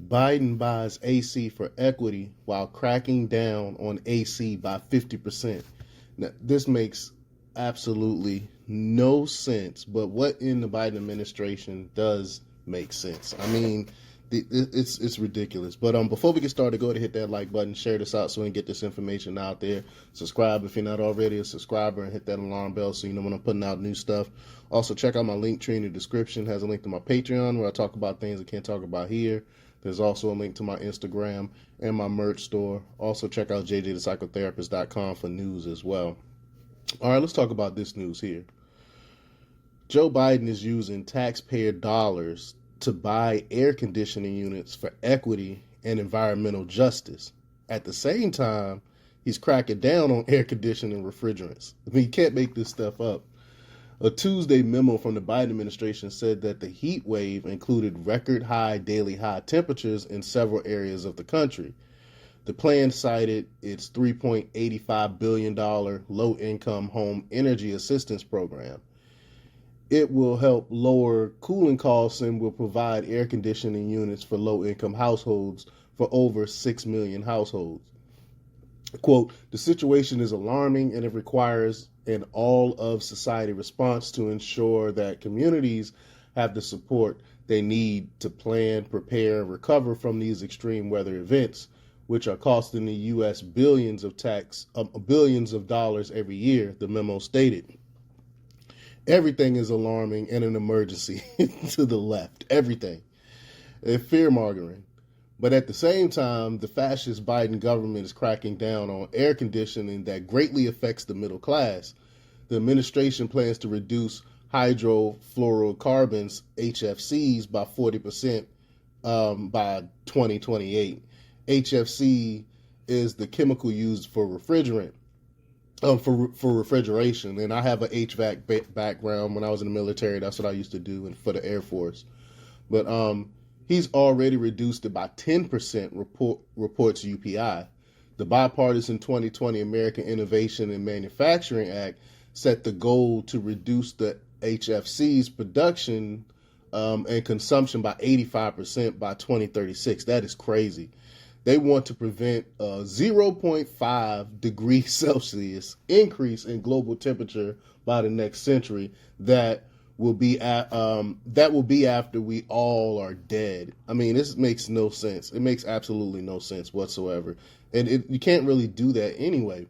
Biden buys AC for equity while cracking down on AC by 50%. Now, this makes absolutely no sense, but what in the Biden administration does make sense? I mean, it's ridiculous. But before we get started, go ahead and hit that like button, share this out so we can get this information out there. Subscribe if you're not already a subscriber, and hit that alarm bell so you know when I'm putting out new stuff. Also, check out my link tree in the description. It has a link to my Patreon where I talk about things I can't talk about here. There's also a link to my Instagram and my merch store. Also, check out jjthepsychotherapist.com for news as well. All right, let's talk about this news here. Joe Biden is using taxpayer dollars to buy air conditioning units for equity and environmental justice. At the same time, he's cracking down on air conditioning refrigerants. I mean, you can't make this stuff up. A Tuesday memo from the Biden administration said that the heat wave included record high daily high temperatures in several areas of the country. The plan cited its $3.85 billion low-income home energy assistance program. It will help lower cooling costs and will provide air conditioning units for low-income households for over 6 million households. Quote, the situation is alarming and it requires an all-of-society response to ensure that communities have the support they need to plan, prepare, and recover from these extreme weather events, which are costing the U.S. billions of dollars every year, the memo stated. Everything is alarming and an emergency to the left. Everything. Fear-mongering. But at the same time, the fascist Biden government is cracking down on air conditioning that greatly affects the middle class. The administration plans to reduce hydrofluorocarbons, HFCs, by 40% by 2028. HFC is the chemical used for refrigerant, for refrigeration. And I have an HVAC background. When I was in the military, that's what I used to do, and for the Air Force. But he's already reduced it by 10%, reports UPI. The bipartisan 2020 American Innovation and Manufacturing Act set the goal to reduce the HFC's production and consumption by 85% by 2036. That is crazy. They want to prevent a 0.5 degrees Celsius increase in global temperature by the next century. That will be after we all are dead. I mean, this makes no sense. It makes absolutely no sense whatsoever. And you can't really do that anyway.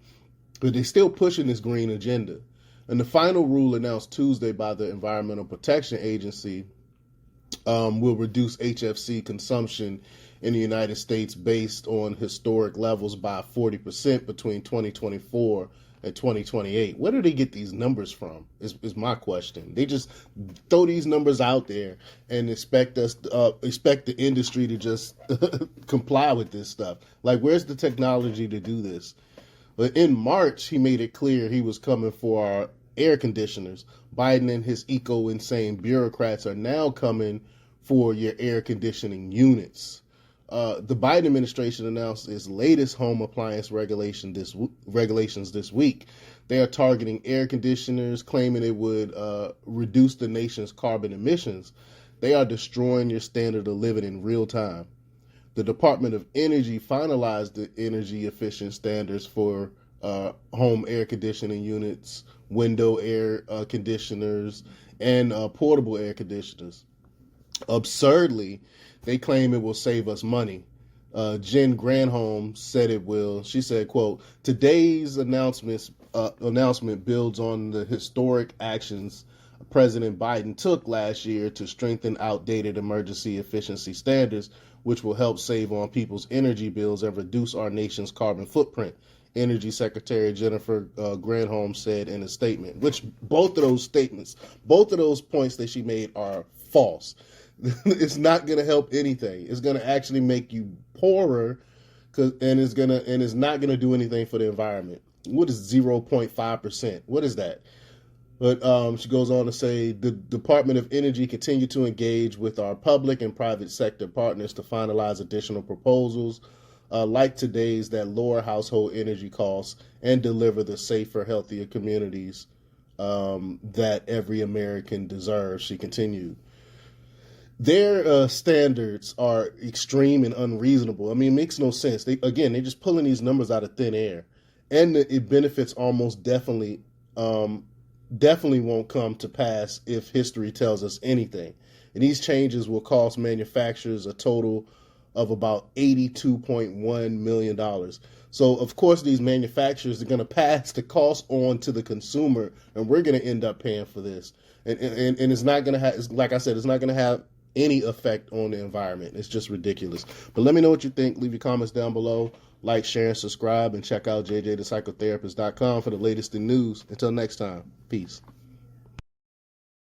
But they're still pushing this green agenda. And the final rule announced Tuesday by the Environmental Protection Agency will reduce HFC consumption in the United States based on historic levels by 40% between 2024 and 2028. Where do they get these numbers from is my question. They just throw these numbers out there and expect the industry to just comply with this stuff. Like, where's the technology to do this? But in March, he made it clear he was coming for our air conditioners. Biden and his eco-insane bureaucrats are now coming for your air conditioning units. The Biden administration announced its latest home appliance regulations this week. They are targeting air conditioners, claiming it would reduce the nation's carbon emissions. They are destroying your standard of living in real time. The Department of Energy finalized the energy efficient standards for home air conditioning units, window air conditioners, and portable air conditioners. Absurdly, they claim it will save us money. Jen Granholm said it will. She said, quote, today's announcement builds on the historic actions President Biden took last year to strengthen outdated emergency efficiency standards, which will help save on people's energy bills and reduce our nation's carbon footprint. Energy Secretary Jennifer Granholm said in a statement, which both of those points that she made are false. It's not going to help anything. It's going to actually make you poorer, and it's not going to do anything for the environment. What is 0.5%? What is that? But she goes on to say the Department of Energy continue to engage with our public and private sector partners to finalize additional proposals like today's that lower household energy costs and deliver the safer, healthier communities that every American deserves, she continued. their standards are extreme and unreasonable. I mean, it makes no sense. They're just pulling these numbers out of thin air, and it benefits almost definitely won't come to pass if history tells us anything. And these changes will cost manufacturers a total of about $82.1 million. So, of course, these manufacturers are going to pass the cost on to the consumer, and we're going to end up paying for this. And it's not going to have, like I said, it's not going to have any effect on the environment. It's just ridiculous. But let me know what you think. Leave your comments down below. Like, share, and subscribe, and check out jjthepsychotherapist.com for the latest in news. Until next time, peace.